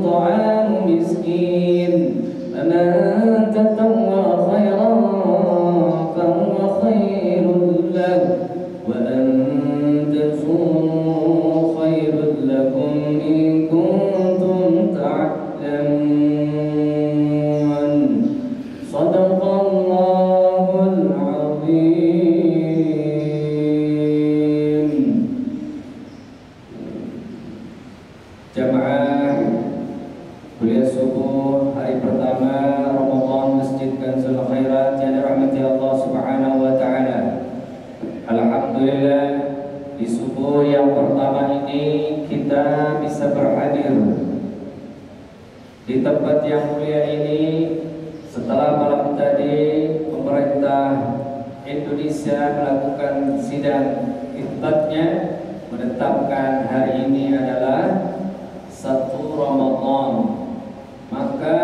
طعام مسكين فمن تطوع خيرا فهو خير له وأن تصوموا خير لكم إن كنتم تعلمون صدق الله العظيم. Jamaah kuliah subuh hari pertama Ramadan Masjid Kanzul Khairat yang dirahmati Allah Subhanahu wa taala. Alhamdulillah di subuh yang pertama ini kita bisa berhadir di tempat yang mulia ini setelah malam tadi pemerintah Indonesia melakukan sidang isbatnya menetapkan hari ini adalah 1 Ramadan, maka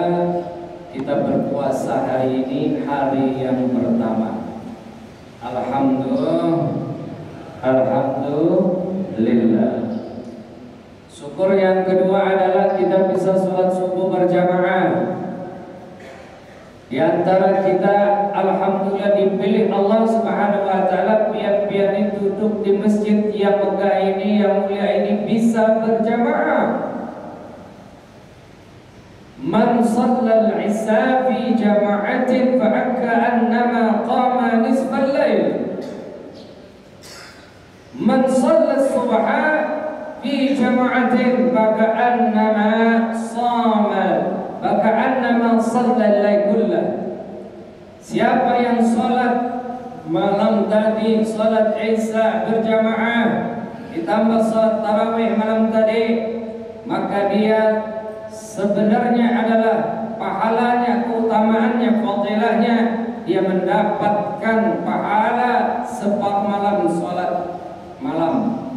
kita berpuasa hari ini hari yang pertama. Alhamdulillah. Syukur yang kedua adalah kita bisa sholat subuh berjamaah. Di antara kita alhamdulillah dipilih Allah Subhanahu wa taala pian-pian itu duduk di masjid yang megah ini, yang mulia ini bisa berjamaah. Man shalla al-isha fi jama'atin fa'akannama qama nisfal lail. Man shalla as-subha fi jama'atin faka'annama shama faka'annama shalla al-lail kullah. Siapa yang salat malam tadi, salat Isya berjamaah ditambah salat tarawih malam tadi, maka dia sebenarnya adalah pahalanya, keutamaannya, fadilahnya dia mendapatkan pahala sepermalam salat malam.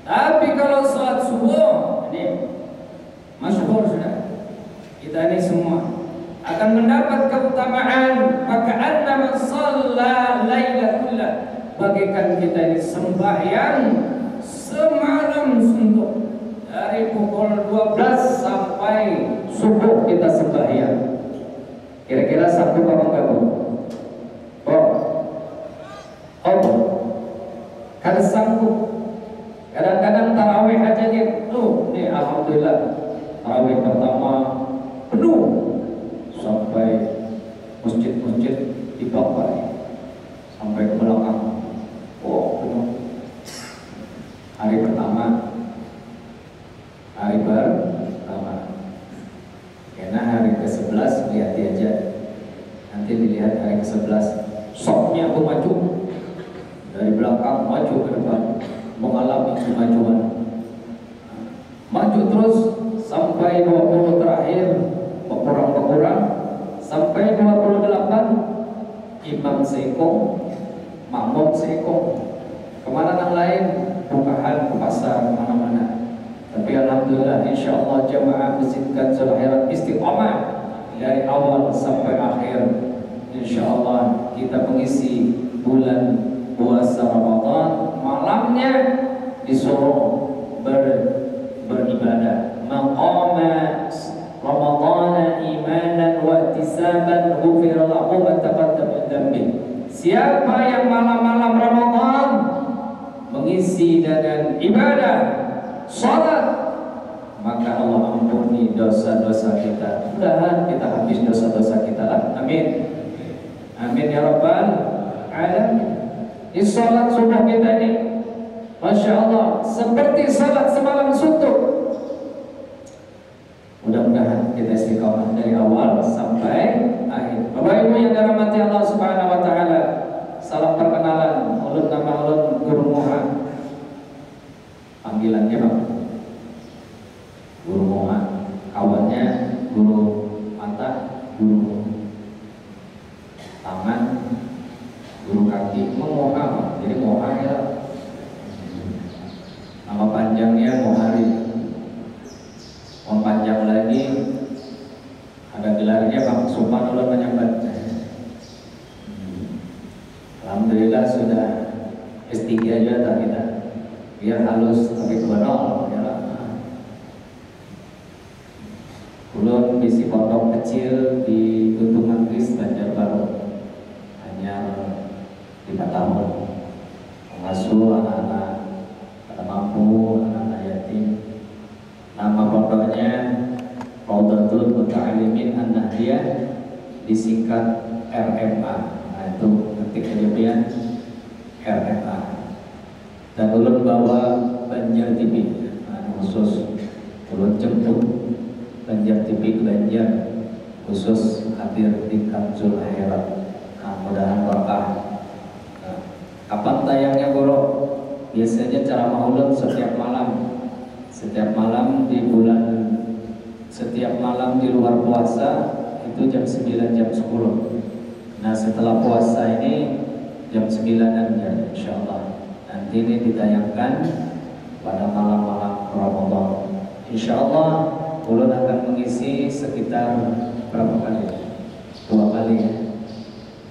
Tapi kalau salat subuh ini masyhur sudah, kita ini semua akan mendapat keutamaan, maka annama shalla laila kullah, bagaikan kita ini sembahyang semalam suntuk. Dari pukul 12 sampai subuh kita sembahyang. Kira-kira sanggup apa enggak, Bu? Kan sanggup. Kadang-kadang tarawih aja gitu. Nih alhamdulillah tarawih pertama penuh sampai masjid-masjid dibakar sampai ke belakang. Penuh. Hari pertama, hari pertama. Karena hari ke-11 lihat aja. Nanti dilihat hari ke-11 sopnya aku maju dari belakang maju ke depan, mengalami kemajuan. Maju terus sampai 20 terakhir, berkurang sampai 28 imam seekong, makmum seekong. Kemana yang lain? Bukaan ke pasar mana-mana. Tapi alhamdulillah insyaallah jamaah Masjid Kanzul Khairat istiqamah dari awal sampai akhir. Insyaallah kita mengisi bulan puasa Ramadan, malamnya disuruh beribadah. Maqama Ramadhan imanan wa ihtisaban ghufira lahu ma taqaddama min dhanbi. Siapa yang malam-malam Ramadan mengisi dengan ibadah, salat, maka Allah ampuni dosa-dosa kita. Mudah-mudahan kita habis dosa-dosa kita lah. Amin. Amin ya rabbal alamin. Di salat subuh kita ini, masya Allah, seperti salat semalam suntuk. Mudah-mudahan kita istiqamah dari awal sampai akhir. Bapak Ibu yang dirahmati Allah Subhanahu wa taala, salam perkenalan. Ulun nama ulun Guru Moha. Panggilannya Pak Guru Moha. Kawannya Guru Mata, Guru Tangan, Guru Kaki. Moha Pak. Jadi Moha ya. Nama panjangnya Mohari. pondok kecil di Gunung Anggris, Banjarbaru, hanya 5 tahun, mengasuh anak-anak pada mampu, anak-anak yatim. Nama pondoknya Raudhatul Muta'alimin An-Nahdiyah, disingkat RMA. Nah itu ketik kemudian RMA. Dan ulun bawa Banjar TV, khusus ulun jemput Banjar TV Banjar, khusus hadir di Kanzul Akhirat. Mudah-mudahan berkah. Nah, kapan tayangnya Guru? Biasanya ceramah ulun setiap malam. Setiap malam di bulan, setiap malam di luar puasa itu jam 9, jam 10. Nah setelah puasa ini jam 9-an ya insyaallah. Nanti ini ditayangkan pada malam-malam Ramadan. Insyaallah ulun akan mengisi sekitar berapa kali? 2 kali ya.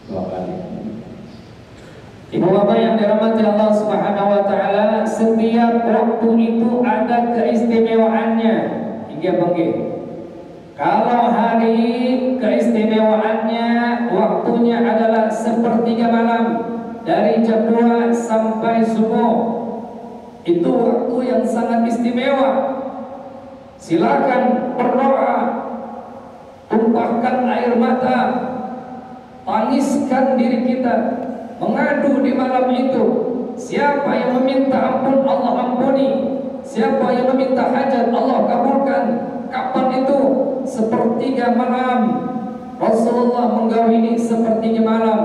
2 kali. Ibu bapak yang dirahmati Allah Subhanahu wa taala, setiap waktu itu ada keistimewaannya. Hingga bangkit. Kalau hari keistimewaannya waktunya adalah sepertiga malam dari jam 2 sampai subuh. Itu waktu yang sangat istimewa. Silakan berdoa, tumpahkan air mata, tangiskan diri kita, mengadu di malam itu. Siapa yang meminta ampun Allah ampuni, siapa yang meminta hajat Allah kabulkan. Kapan itu? Sepertiga malam. Rasulullah menggawini sepertiga malam.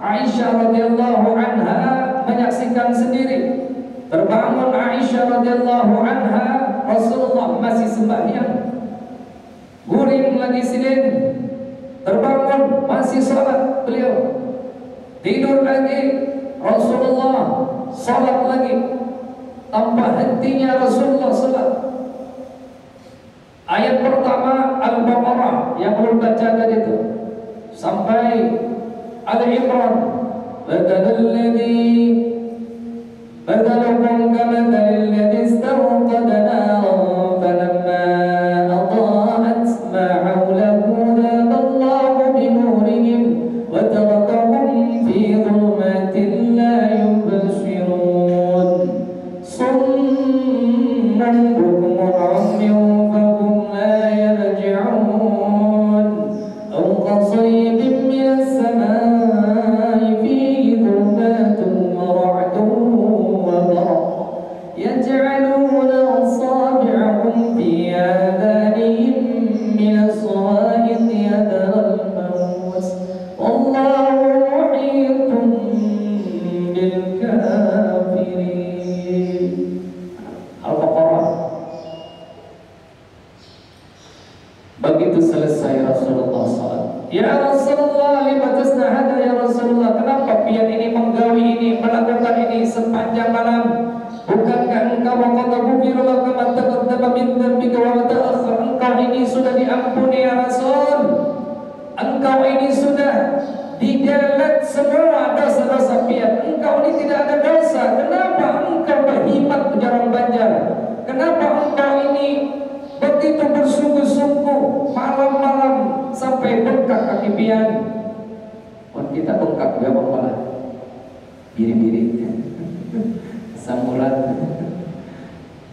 Aisyah radhiyallahu anha menyaksikan sendiri. Terbangun Aisyah radhiyallahu anha, Rasulullah masih sembahyang. Guring lagi silin. Terbangun masih salat beliau. Tidur lagi, Rasulullah salat lagi. Tanpa hentinya Rasulullah salat. Ayat pertama Al-Baqarah yang belum baca tadi itu sampai Al-Imran. Badalukum kamathalil ladzi istawqada naran falamma adaa'at ma 'hawlahu dhaballahu binurihim wa tarakahum fi dhulumatin la yubsirun. Summun bukmun 'umyun kita bengkak ya malah biri-biri samurat.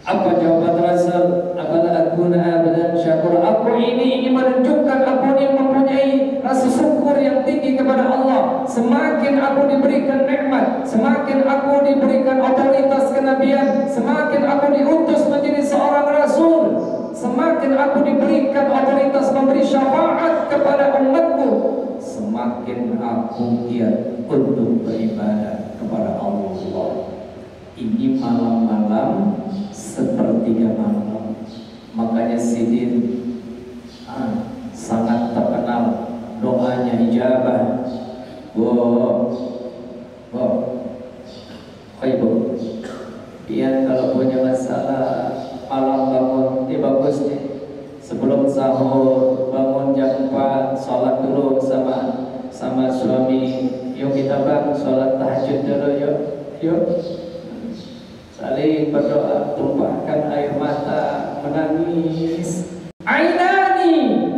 Apa jawaban Rasul? Apabila aku abadan syakur, aku ini ingin menunjukkan aku ini mempunyai rasa syukur yang tinggi kepada Allah. Semakin aku diberikan nikmat, semakin aku diberikan otoritas kenabian, semakin aku diutus menjadi seorang rasul, semakin aku diberikan otoritas memberi syafaat kepada umatku, semakin aku giat untuk beribadah kepada Allah. Ini malam-malam sepertiga malam. Makanya Sidin sangat terkenal, doanya ijabah. Ibu, dia kalau punya masalah malam bangun, ini bagus nih. Sebelum sahur bangun jam 4, sholat dulu sama suami. Yuk kita bang, sholat tahajud dulu yuk. Saling berdoa, tumpahkan air mata, menangis. Ainani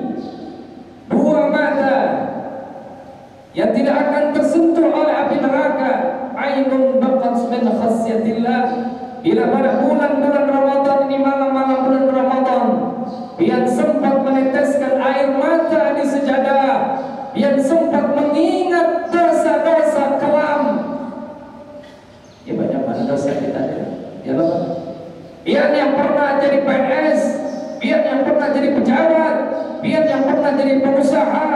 pernah jadi pengusaha,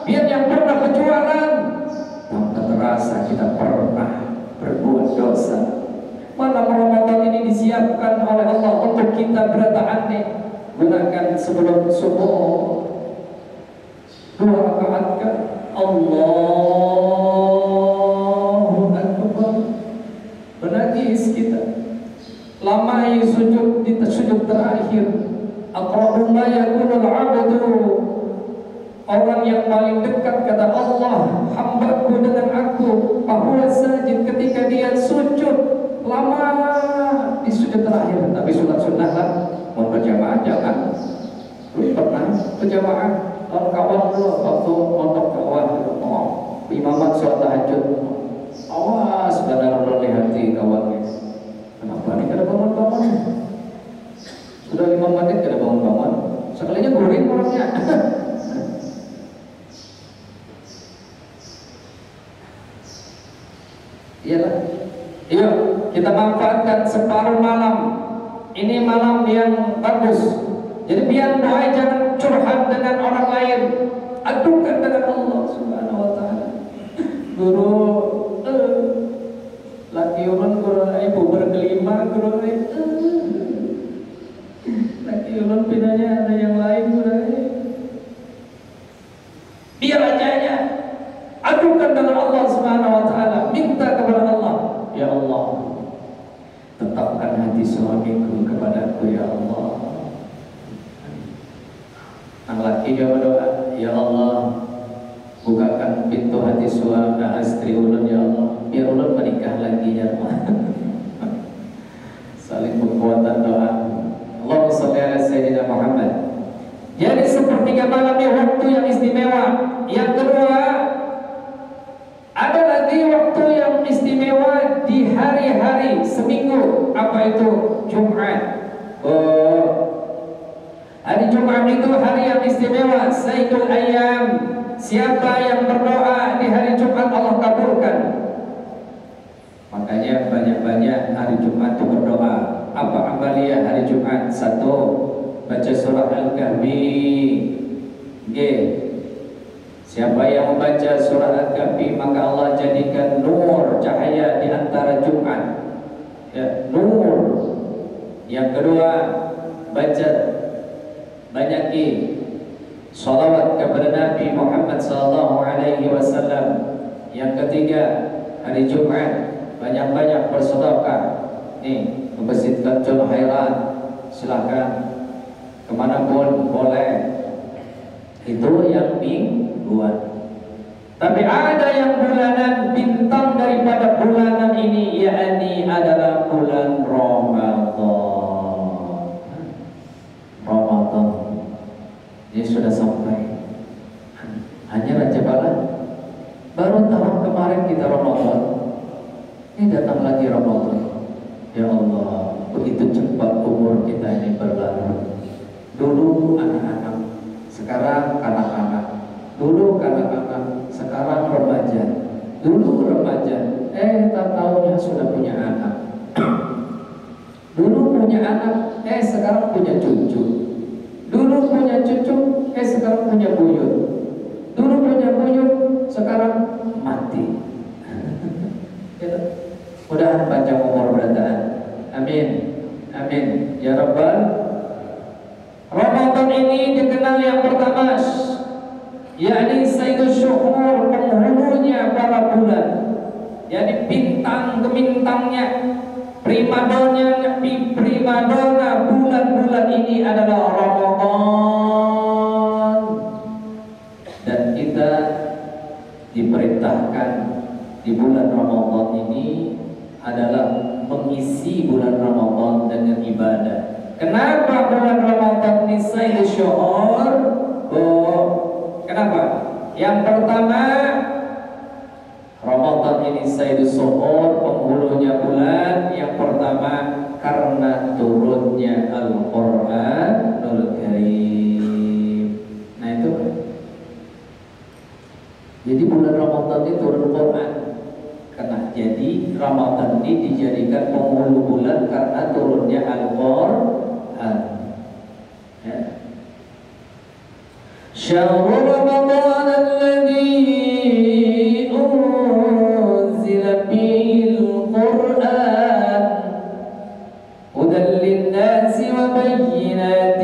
biar yang pernah berjualan, tanpa terasa kita pernah berbuat dosa. Malam Ramadan ini disiapkan oleh Allah untuk kita bertahan. Gunakan sebelum subuh 2 rakaat Allahu Akbar, menangis kita. Lamai sujud di sujud terakhir. Aqrabu ma yakunul 'abdu, orang yang paling dekat kata Allah, hambaku dengan aku, bahwa sajid ketika dia sujud lama di sujud terakhir. Tapi sunat sunnah lah, mau berjamaah jangan. Lu pernah berjamaah kawan lu waktu montok kawan imamat sholat tahajud, awas benar-benar hati kawannya. Kenapa nih kada bangun-bangun? Sudah 5 menit kada bangun-bangun, sekalinya guring orangnya. Iyalah. Yuk kita manfaatkan separuh malam. Ini malam yang bagus. Jadi biar doa jangan curhat dengan orang lain, adukan dengan Allah Subhanahu wa taala. Guru laki ulun guru ibu berkelima guru laki ulun pinanya ada yang lain guru biar aja adukan dengan Allah Subhanahu wa taala, minta kepada Allah, ya Allah, tetapkan hati suamiku kepadaku ya Allah. Yang laki dia berdoa, ya Allah, bukakan pintu hati suami istri ulun ya Allah, biar ulun menikah lagi ya Allah. Saling berkuatan doa. Allahumma shalli ala sayyidina Muhammad. Jadi sepertiga malam ini waktu yang istimewa. Yang kedua, ada lagi waktu yang istimewa di hari-hari seminggu. Apa itu? Jumat. Hari Jumat itu hari yang istimewa, Sayyidul Ayyam. Siapa yang berdoa di hari Jumat Allah kabulkan. Makanya banyak-banyak hari Jumat itu berdoa. Apa amalia hari Jumat? 1. Baca surah Al-Kahfi. G. Siapa yang membaca surah Al-Kahfi maka Allah jadikan nur cahaya di antara Jumat. Ya, nur. Yang kedua, baca banyaki salawat kepada Nabi Muhammad SAW. Yang ketiga, hari Jumat banyak-banyak bersedekah. Nih, ke Masjid Qatul Khairat, silakan kemanapun boleh. Itu yang mingguan. Tapi ada yang bulanan, bintang daripada bulanan ini, yakni adalah bulan Ramadan. Ini sudah sampai. Hanya Raja Bala baru tahun kemarin kita Ramadan. Ini datang lagi Ramadan. Ya Allah, begitu cepat umur kita ini berlalu. Dulu anak-anak, sekarang kanak-kanak. Dulu kanak-kanak, sekarang remaja. Dulu remaja, tak tahunya sudah punya anak. Dulu punya anak, sekarang punya cucu. Dulu punya cucu, sekarang punya buyut. Dulu punya buyut, sekarang mati. Mudah-mudahan panjang umur berataan. Amin. Amin. Ya Rabbal. Ramadan ini dikenal yang pertama, yakni Sayyidul Syuhur, penghulunya para bulan. Jadi bintang kebintangnya, primadona bulan-bulan ini adalah Ramadan. Dan kita diperintahkan di bulan Ramadan ini adalah mengisi bulan Ramadan dengan ibadah. Kenapa bulan Ramadan ini Sayyidul Syuhur? Kenapa? Yang pertama, Ramadan ini Sayyidul Syuhur, penghulunya bulan. Yang pertama, karena turunnya Al-Qur'anul Karim. Nah itu. Jadi bulan Ramadan ini turun Quran. Karena jadi Ramadan ini dijadikan penghulu bulan karena turunnya Al-Qur'an. Ya. شهر رمضان الذي أنزل فيه القرآن هدى للناس وبينات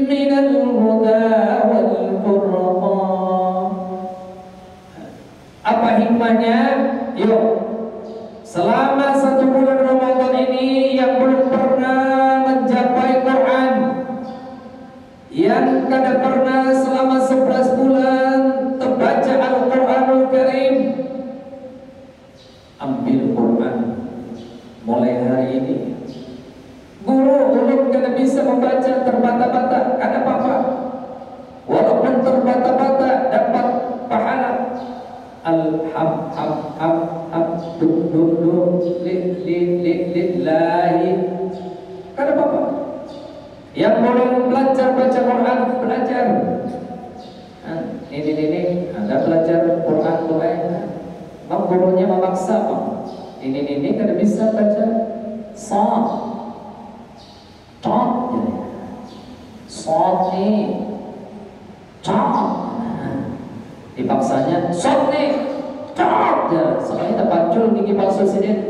من الهدى والفرقان. Apa hikmahnya? Yuk, selama 1 bulan Ramadan ini yang belum pernah mencapai Quran, yang kada pernah selama 11 bulan terbaca Al-Quranul Karim, ambil Quran mulai hari ini. Guru ulun kada bisa membaca terbata-bata, kada apa-apa, walaupun terbata-bata dapat pahala. Lillahi, kada apa-apa. Yang belum belajar baca Quran, belajar. Ini Anda belajar Quran mulai. Bang gurunya memaksa, bang. Ini kada bisa baca Sad, Sad nih, dipaksanya Sad nih, ya, soalnya terpancul gigi palsu sini.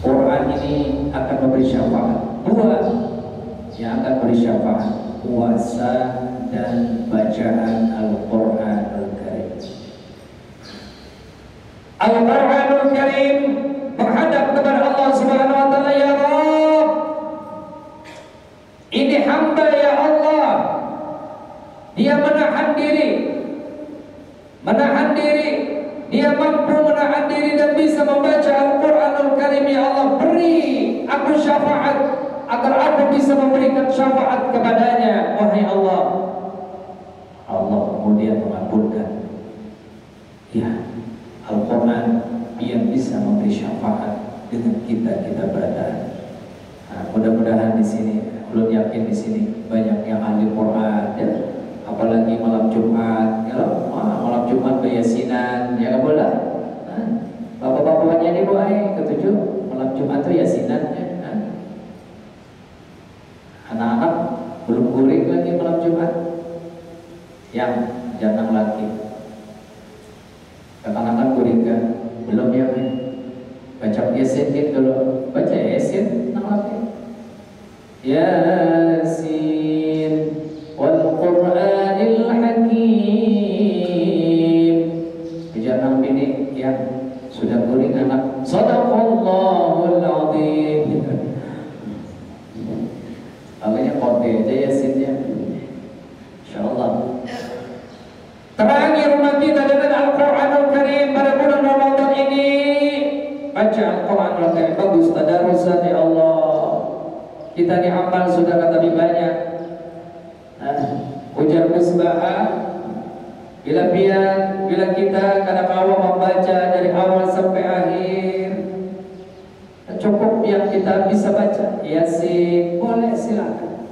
Quran ini akan memberi syafaat. Dua yang akan memberi syafaat: puasa dan bacaan Al-Quranul Karim. Al-Quranul Karim menghadap kepada Allah Subhanahu wa Ta'ala, ya Rabb, ini hamba ya Allah, dia menahan diri, dia mampu menahan diri dan bisa membaca Al-Quranul Karim. Ya Allah, beri aku syafaat agar aku bisa memberikan syafaat kepadanya. Wahai Allah, Allah kemudian mengabulkan. Ya, Al-Quran yang bisa memberi syafaat dengan kita berada. Mudah-mudahan di sini, belum yakin di sini banyak yang ahli Quran, ya. Apalagi malam Jumat, ya, malam Jumat Yasinan, ya boleh. Bapak-bapaknya ini boleh ketujuh malam Jumat itu Yasinan, ya. Anak-anak belum guring lagi malam Jumat, yang jangan lagi. Katakan guring kan? Belum ya, baca Yasin gitu dulu, baca Yasin, nang lagi. Yasin wal Qur'anil Hakim. Jangan bini yang sudah guring anak. Shadaqallahul Azim. Awalnya kote aja Yasinnya, insyaallah. Terakhir rumah kita dengan Al-Quranul Karim pada bulan Ramadan ini. Baca Al-Quranul Karim, bagus tadarusan ya Allah. Kita diamal sudah kata lebih banyak. Ujar musbah, bila kita kadang-kala membaca dari awal sampai akhir, cukup yang kita bisa baca Yasin, boleh silakan.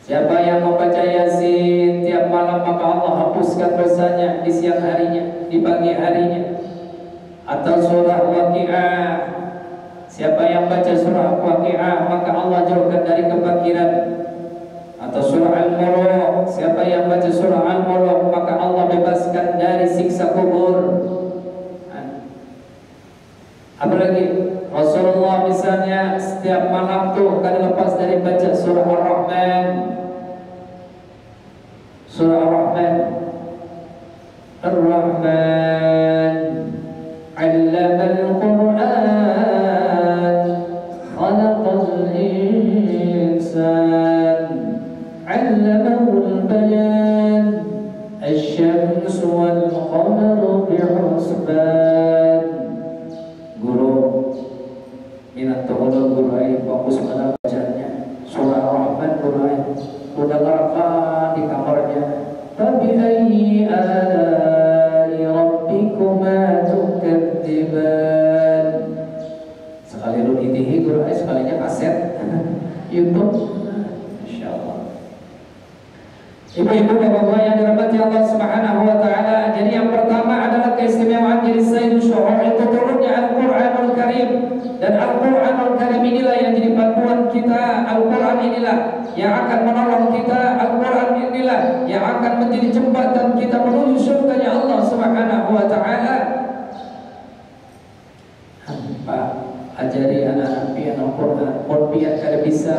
Siapa yang membaca Yasin tiap malam, maka Allah hapuskan dosanya di siang harinya, di pagi harinya. Atau surah Waqiah, siapa yang baca surah Waqiah, maka Allah jauhkan dari kefakiran. Atau surah Al-Mulk, siapa yang baca surah Al-Mulk, maka Allah bebaskan dari siksa kubur. Apalagi Rasulullah misalnya setiap malam tuh kan lepas dari baca surah Ar-Rahman. Surah Ar-Rahman, Ar-Rahman 'allamal Qur'an, khalaqal insan, 'allamahul bayan, asy-syamsu wal qamaru bihusban. Guru minat tolong guru ai fokus pada bacanya surah Ar-Rahman. Guru ai udah ngereka di kamarnya, tabi ayyi ala'i rabbikuma tukadziban. Sekali lu itihi guru ai, sekalinya kaset YouTube. Insyaallah. Ibu-ibu, bapak-bapak yang dirahmati Allah Subhanahu wa Ta'ala, jadi yang pertama adalah keistimewaan jadi Sayyidul Syuhur, itu turunnya Al-Quranul Karim Karim. Dan Al-Quranul Karim inilah yang jadi panduan kita. Al-Quran inilah yang akan menolong kita. Al-Quran inilah yang akan menjadi jembatan kita menuju surganya Allah Subhanahu wa Ta'ala. Pak, ajari anak-anak pian Al-Quran, pian kada bisa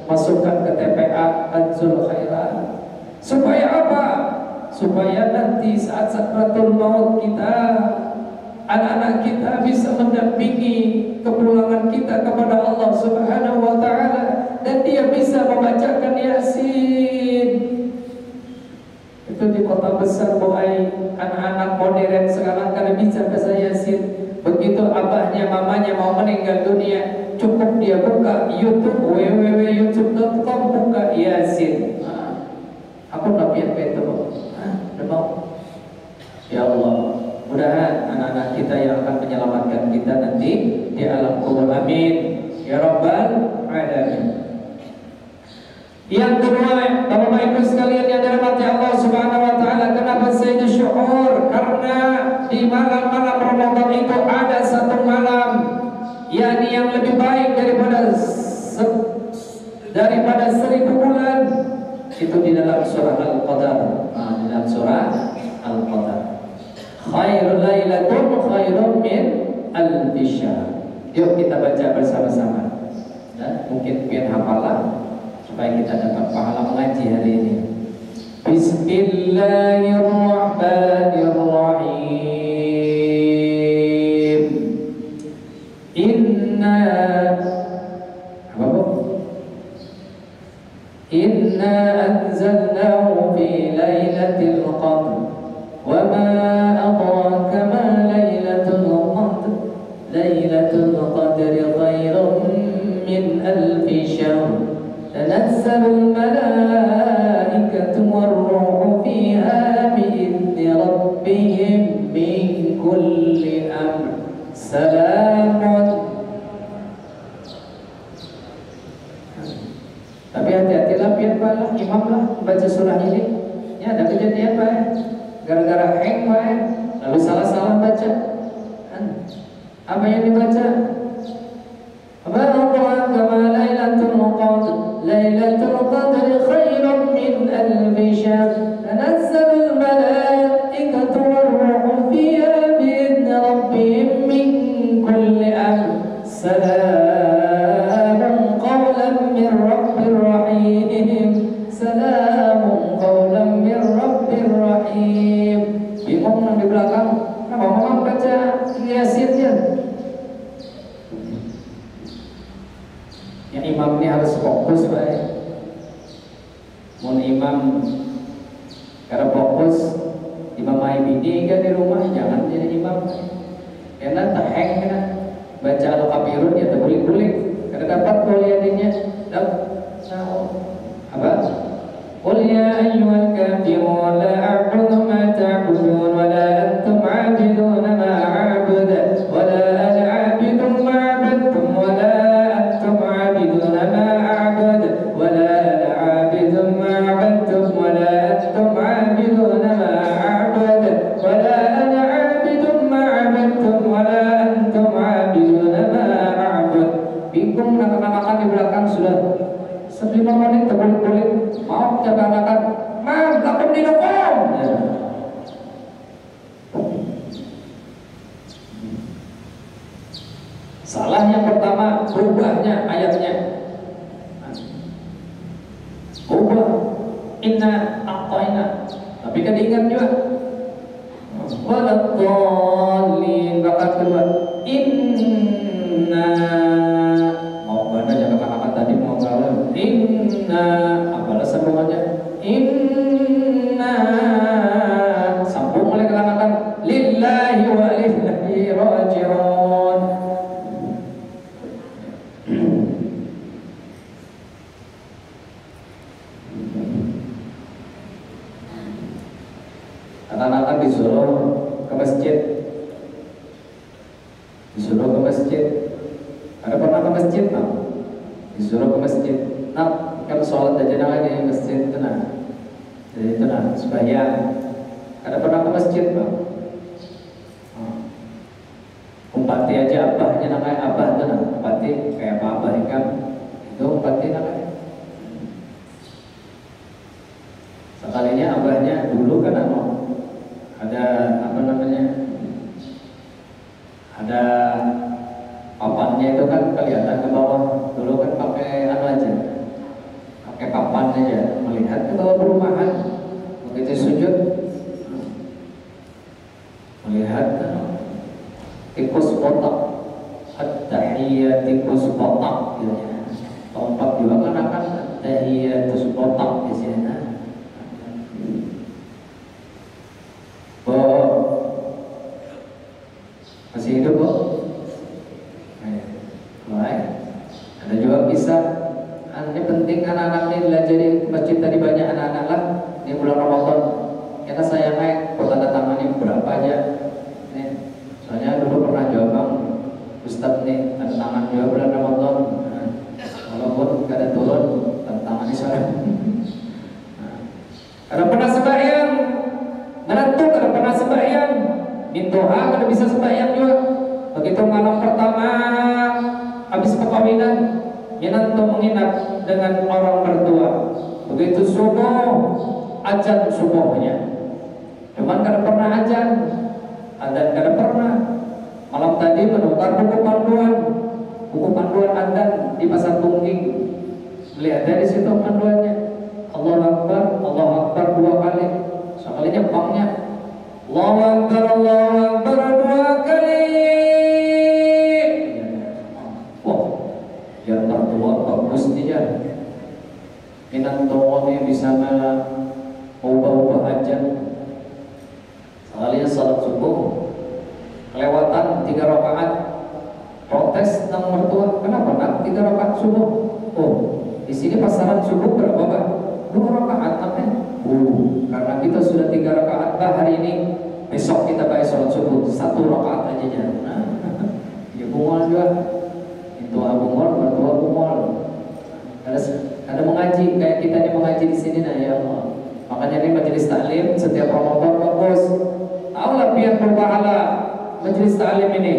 masukkan ke TPA Anzul Khairan. Supaya apa? Supaya nanti saat sakratul maut kita, anak-anak kita bisa mendampingi kepulangan kita kepada Allah Subhanahu wa Ta'ala, dan dia bisa membacakan Yasin. Itu di kota besar boy, anak-anak modern sekarang kada bisa baca Yasin. Begitu abahnya mamanya mau meninggal dunia, cukup dia buka YouTube, www.youtube.com, buka Yasin. Aku nak pian itu, mau. Ya Allah, mudahan anak-anak kita yang akan menyelamatkan kita nanti di alam kubur. Amin ya rabbal alamin. Yang kedua, Bapak Ibu sekalian yang dirahmati Allah Subhanahu wa Ta'ala, kenapa saya syukur? Karena di malam-malam Ramadan itu ada satu malam yakni yang lebih baik daripada 1000 bulan. Itu di dalam surah Al-Qadar. Di dalam surah Al-Qadar. Khairul lailatun khairun min alfi syahr. Yuk kita baca bersama-sama. Mungkin pian hafalan supaya kita dapat pahala mengaji hari ini. Bismillahirrahmanirrahim. Inna anzalnahu fi lailatul qadr wa ma adraka ma lailatul qadr. Lailatul qadri khairun min alfi syahr. Tanazzalul malaikatu war-ruhu fiha bi'izni rabbihim min kulli amr. Salamun. Tapi hati-hatilah pian Pak, imam lah baca surah ini. Ya ada kejadian Pak, gara-gara hang Pak, lalu salah-salah baca. Apa yang dibaca? Kama lailatul qadr. Lailatul qadri khairun min alfi syahr. Tanazzalul malaikatu war-ruhu fiha bi'izni rabbihim min kulli amr. Salamun qawlan min rabbir rahim. Salamun qawlan min rabbir rahim. Bingung di belakang, kenapa mau baca Yasinnya? Yang imam ini harus fokus baik. Mau imam karena fokus imam bini kan di rumah, jangan jadi imam. Karena tak hang kena baca al-kafirun ya terguling-guling. Karena dapat kuliahnya. Apa? Qul ya ayyuhal kafirun la a'budu ma ta'budun wa la antum 'abidun ma a'budu wa la ana 'abidun ma 'abadtum wa la antum 'abidun ma a'budu wa la ana 'abidun ma 'abadtum wa la antum 'abidun ma a'budu wa la ana 'abidun ma 'abadtum wa la antum 'abidun ma a'budu. Bingung anak-anak di belakang sudah 5 menit terguling-guling. Mau jaga anak-anak, mam, lakum dinukum. Salah yang pertama, berubahnya ayatnya. Ubah, inna a'tayna. Tapi kan diingat juga. Waladhdallin, rakaat kedua. Inna, mau mana jaga anak-anak tadi mau ngawal. Inna, apalah sambungannya? Inna, sambung oleh kata-kata lillahi wa ilaihi raji'un. Anak-anak disuruh ke masjid. Disuruh ke masjid. Ada pernah ke masjid, Pak? Disuruh ke masjid. Nah, kan sholat aja lagi di masjid tenang. Jadi tenang, sembahyang. Ada pernah ke masjid, Pak? pati aja abahnya namanya abah tuh, nah pati kayak apa abah ikan itu pati namanya. Sekalinya abahnya dulu kan ada apa namanya, ada papannya itu kan kelihatan ke bawah. Dulu kan pakai anu aja, pakai papan aja, melihat ke bawah perumahan. Begitu sujud melihat tikus botak, at-tahiyat tikus botak gitu ya. Tompak juga kan akan at-tahiyat tikus botak di sini. Masih hidup kok? Ada juga kisah. Ini penting anak-anak ini belajar di masjid tadi, banyak anak-anak lah di bulan Ramadan. Kita sayangnya tanda tangannya berapa aja. Nih, soalnya dulu pernah jawab bang Ustadz nih tanda tangan juga bulan Ramadan. Nah, walaupun gak ada turun tanda tangannya soalnya. Kalau pernah sembahyang menentu, kalau pernah sembahyang mintoha, kalau bisa sembahyang juga. Begitu malam pertama habis perkawinan, menentu menginap dengan orang mertua. Begitu subuh, azan subuhnya. Cuman kada pernah azan, kada pernah. Malam tadi menukar buku panduan azan di pasar Tungging. Melihat dari situ panduannya, Allahu Akbar 2 kali. Sekalinya banknya Allahu Akbar 2 kali. Wah, biar mertua bagus nih ya. Minantonya bisa ubah-ubah ajan. Sekalinya salat subuh kelewatan 3 rakaat. Protes nang mertua, kenapa nak 3 rakaat subuh? Oh, di sini pasaran subuh berapa Pak? 2 rakaat namanya. Karena kita sudah 3 rakaat hari ini, besok kita bayar sholat subuh 1 rakaat aja ya. Nah, ya bungol juga. Itu bungol, mertua bungol. Ada mengaji kayak kita ini mengaji di sini, nah ya Allah. Makanya ini majelis taklim setiap Ramadan bagus. Taulah biar berpahala majelis taklim ini.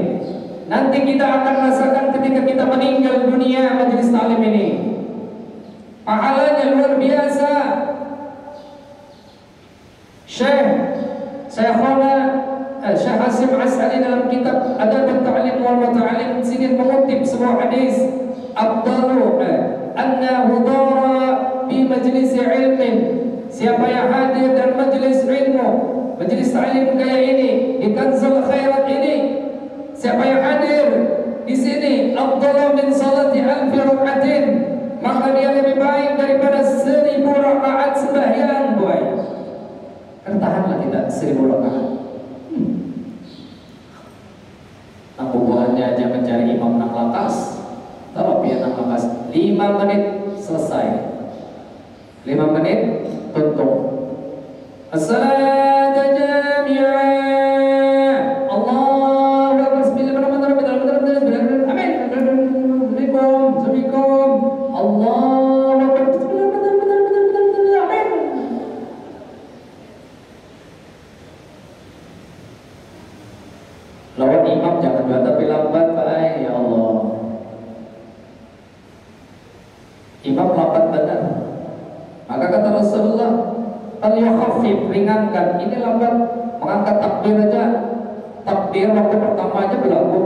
Nanti kita akan rasakan ketika kita meninggal dunia majelis taklim ini. Pahalanya luar biasa. Syekh Hasim As'ali dalam kitab Adab At-Ta'lim wal Muta'allim sini mengutip sebuah hadis, afdalu anna hudara bi majlis ilmin. Siapa yang hadir dan majlis ilmu, majlis ta'lim kayak ini, di Kanzul Khairat ini, siapa yang hadir di sini, afdalu min salati alfi rak'atin, maka dia lebih baik daripada 1000 rakaat sembahyang, boy. Tertahanlah kita 1000 rakaat. Bubuhannya aja mencari imam nang lakas. Kalau biar nang lakas 5 menit selesai. 5 menit tutup. As-salatu jami'ah. Allahu akbar. Bismillahirrahmanirrahim. Amin. Assalamualaikum. Allahu akbar. Amin. Lawan imam jangan juga tapi lambat Pak, ya Allah. Imam lambat benar. Maka kata Rasulullah, al-yakhaffif, ringankan. Ini lambat, mengangkat takbir aja. Takbir waktu pertama aja berlaku.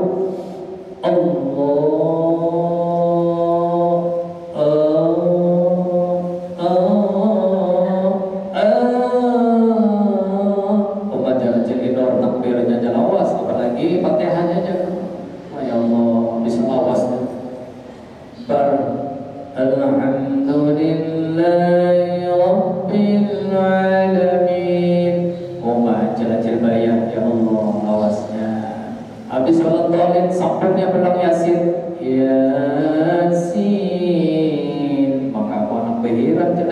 Takbirnya aja lawas, apalagi Fatihahnya aja. Ya Allah, bisa lawas. Alhamdulillahi Rabbil Alamin. Jil bayang, ya Allah, lawasnya. Habis sholat tolin, sambungnya berlang Yasin. Yasin. Maka aku anak behiran jil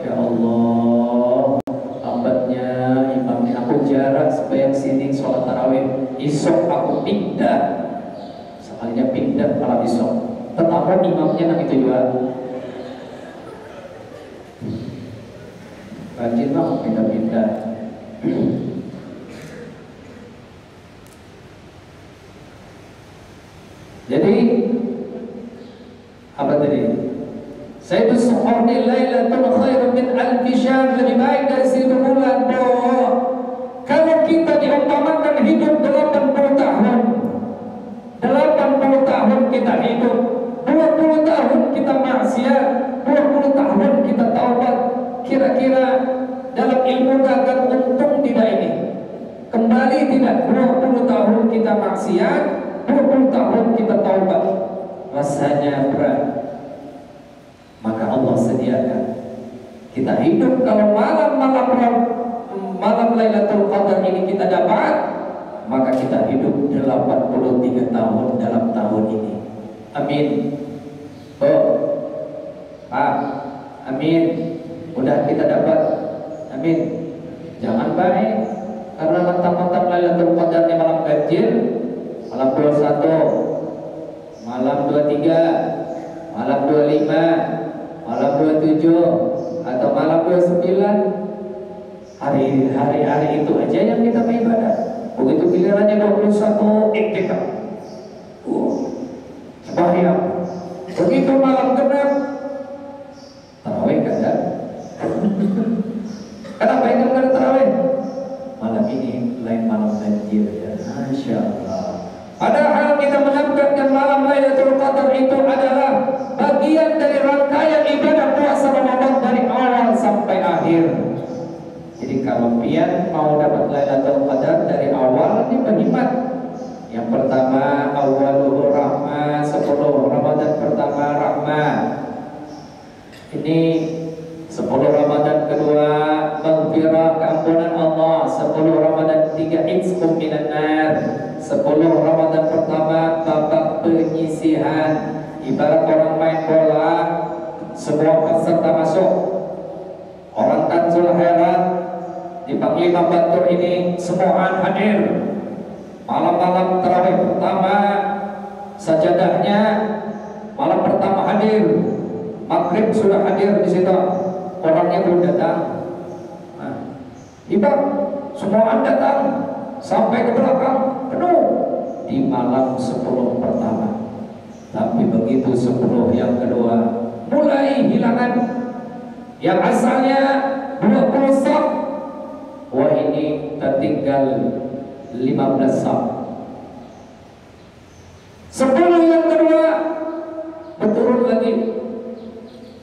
ya Allah. Lambatnya imamnya aku jarak sebayang sini sholat tarawih. Isok aku pindah. Sekalinya pindah malam isok. Tetap imamnya nang itu juga. Rajin lah pindah-pindah. Jadi apa tadi? Sayyidus Suhur ni Lailatul Khairun min alfi syahr, lebih baik dari 1000 bulan. Kalau kita diumpamakan hidup 80 tahun, 80 tahun kita hidup, 20 tahun kita maksiat, 20 tahun kita taubat, kira-kira dalam ilmu dagang untung tidak ini? Kembali tidak? 20 tahun kita maksiat, 20 tahun kita taubat, rasanya berat. Maka Allah sediakan kita hidup, kalau malam Lailatul Qadar ini kita dapat, maka kita hidup 83 tahun dalam tahun ini. Amin. Amin. Udah kita dapat. Amin. Jangan baik karena mentang-mentang Lailatul Qadar ini malam ganjil, malam 21, malam 23, malam 25, malam 27 atau malam 29, hari-hari itu aja yang kita beribadah. Begitu gilirannya 21 iktikaf, sembahyang. Begitu malam genap, tarawih kada. Kenapa itu kada tarawih? Malam ini lain malam ganjil ya, Masya Allah. Padahal kita menempatkan malam Lailatul Qadar itu adalah bagian dari rangkaian ibadah puasa Ramadan dari awal sampai akhir. Jadi kalau pian mau dapat Lailatul Qadar dari awal, ini berhemat. Yang pertama awwaluhu rahmah, 10 Ramadan pertama rahmah. Ini 10 Ramadan kedua maghfirah, keampunan Allah. 10 Ramadan 3 itsqum minan nar. 10 Ramadan pertama babak penyisihan. Ibarat orang main bola, semua peserta masuk. Orang Tanzul Khairat di Panglima Batur ini semua hadir. Malam-malam tarawih pertama, sajadahnya malam pertama hadir. Maghrib sudah hadir di situ. Orangnya belum datang. Ibarat semua datang sampai ke belakang penuh di malam 10 pertama. Tapi begitu 10 yang kedua mulai hilangan. Yang asalnya 20 saf, wah ini tertinggal 15 saf. 10 yang kedua berturun lagi,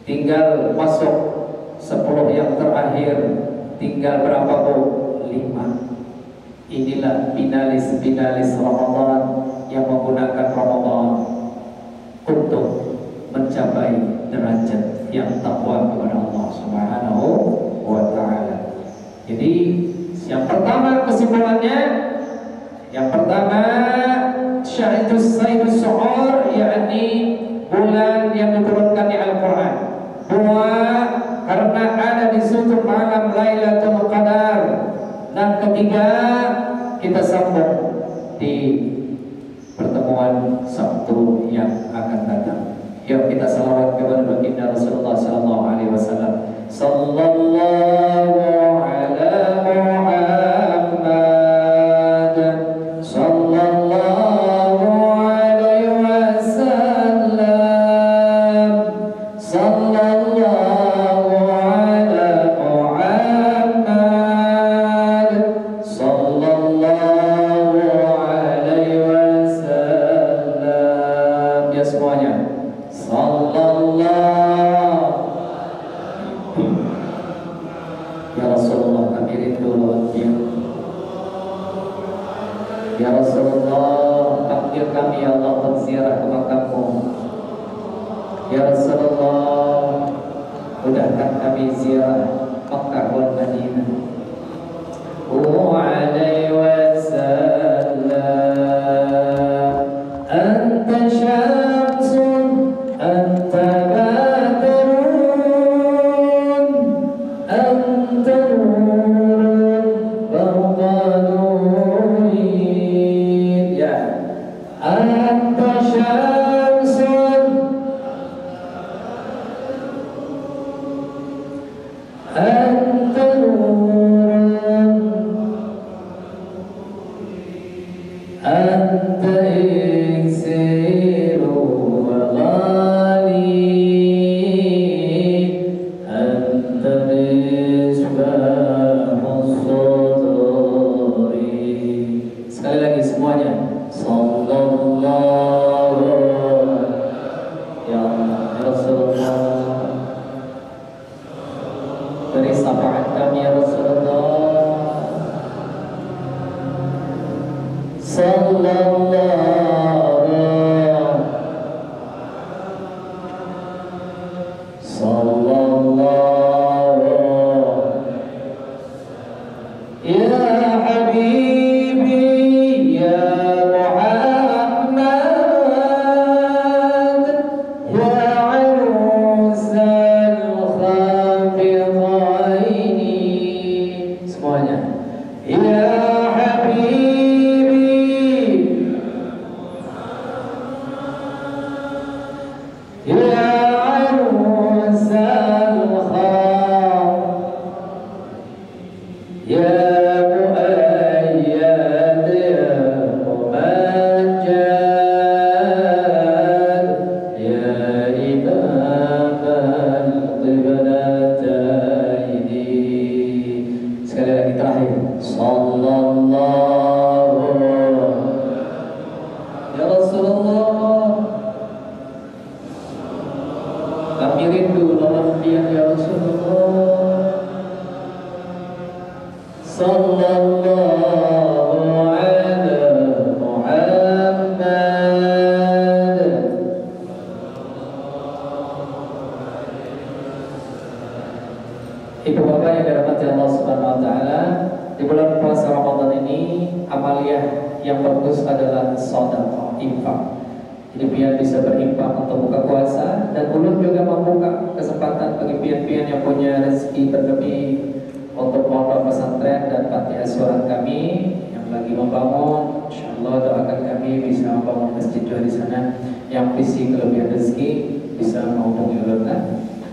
tinggal masuk 10 yang terakhir, tinggal berapa bu? 5. Inilah finalis Ramadan yang menggunakan Ramadan untuk mencapai derajat yang takwa kepada Allah Subhanahu wa ta'ala. Jadi yang pertama kesimpulannya, yang pertama Sayyidus Suhur, yakni bulan yang diturunkan di Al-Quran. 2, karena ada di situ malam Lailatul Qadar. Dan ketiga, kita sambung di pertemuan Sabtu yang akan datang. Yuk kita salawat kepada baginda Rasulullah sallallahu alaihi wasallam. Sallallahu ala Muhammad, sallallahu alaihi wasallam, sallallahu ala Muhammad, sallallahu alaihi wasallam. Ya semuanya. Ya Rasulullah, kami rindu lawan-Nya. Ya Rasulullah, panggil kami ya Allah berziarah ke makammu. Ya Rasulullah, mudahkan kami ziarah Makkah wal Madinah. Alaihi wasallam, anta syamsun, anta badrun, anta nurun fawqa nurin. Ya, anta syamsun, anta nurun, anta iksir. Ibu bapak yang dirahmati Allah Subhanahu wa taala, di bulan puasa Ramadan ini amaliyah yang bagus adalah sedekah, infak. Jadi pian bisa berinfak untuk buka puasa, dan ulun juga membuka kesempatan bagi pian-pian yang punya rezeki berlebih untuk pondok pesantren dan panti asuhan kami yang lagi membangun. Insyaallah doakan kami bisa membangun masjid juga di sana. Yang visi kelebihan rezeki bisa menghubungi ulun.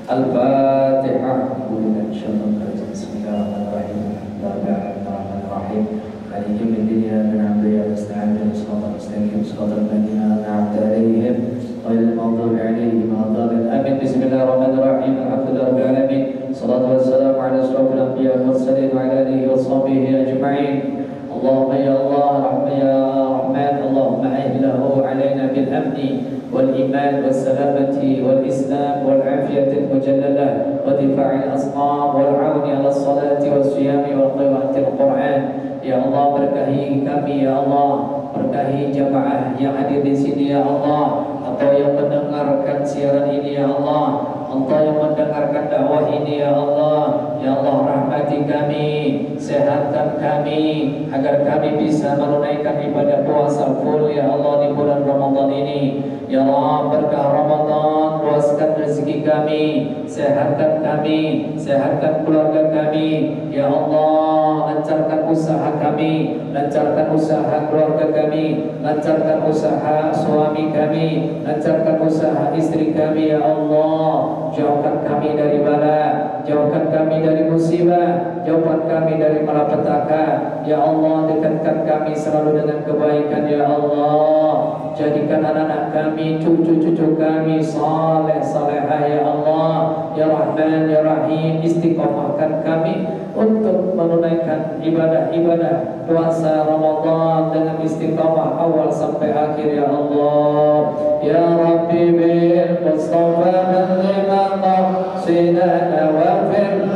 Al-Fatihah. Bismillahirrahmanirrahim. Bismillahirrahmanirrahim. Maliki yaumiddin. Iyyaka na'budu wa iyyaka nasta'in. Ihdinas mustaqim. Shiratal ladzina an'amta 'alaihim ghairil maghdubi 'alaihim waladdallin. Amin. Bismillahirrahmanirrahim. Alhamdulillahirabbil alamin. Shalatu wassalamu 'ala asyrofil anbiya'i wal mursalin wa 'ala alihi washabihi ajma'in. Allahumma ya Allah, Rahman ya Rahman, Allahumma ahlahu 'alaina bil amni والإيمان والسلامة والإسلام والعافية المجللة ودفاع الأسقام والعون على الصلاة والصيام وقراءة القرآن. Ya Allah, berkahi kami ya Allah, berkahi jamaah yang hadir di sini ya Allah, atau yang mendengarkan siaran ini ya Allah, Engkau yang mendengarkan dakwah ini ya Allah. Ya Allah, rahmati kami, sehatkan kami, agar kami bisa menunaikan ibadah puasa full ya Allah di bulan Ramadan ini. Ya Allah, berkah Ramadan, luaskan rezeki kami, sehatkan kami, sehatkan keluarga kami. Ya Allah, lancarkan usaha kami, lancarkan usaha keluarga kami, lancarkan usaha suami kami, lancarkan usaha istri kami ya Allah. Jauhkan kami dari bala, jauhkan kami dari musibah, jauhkan kami dari malapetaka. Ya Allah, dekatkan kami selalu dengan kebaikan ya Allah. Jadikan anak-anak kami, cucu-cucu kami saleh salehah ya Allah. Ya Rahman ya Rahim, istiqomahkan kami untuk menunaikan ibadah-ibadah puasa Ramadan dengan istiqamah awal sampai akhir ya Allah. Ya Rabbi bil Mustafa man lima qasina nawafil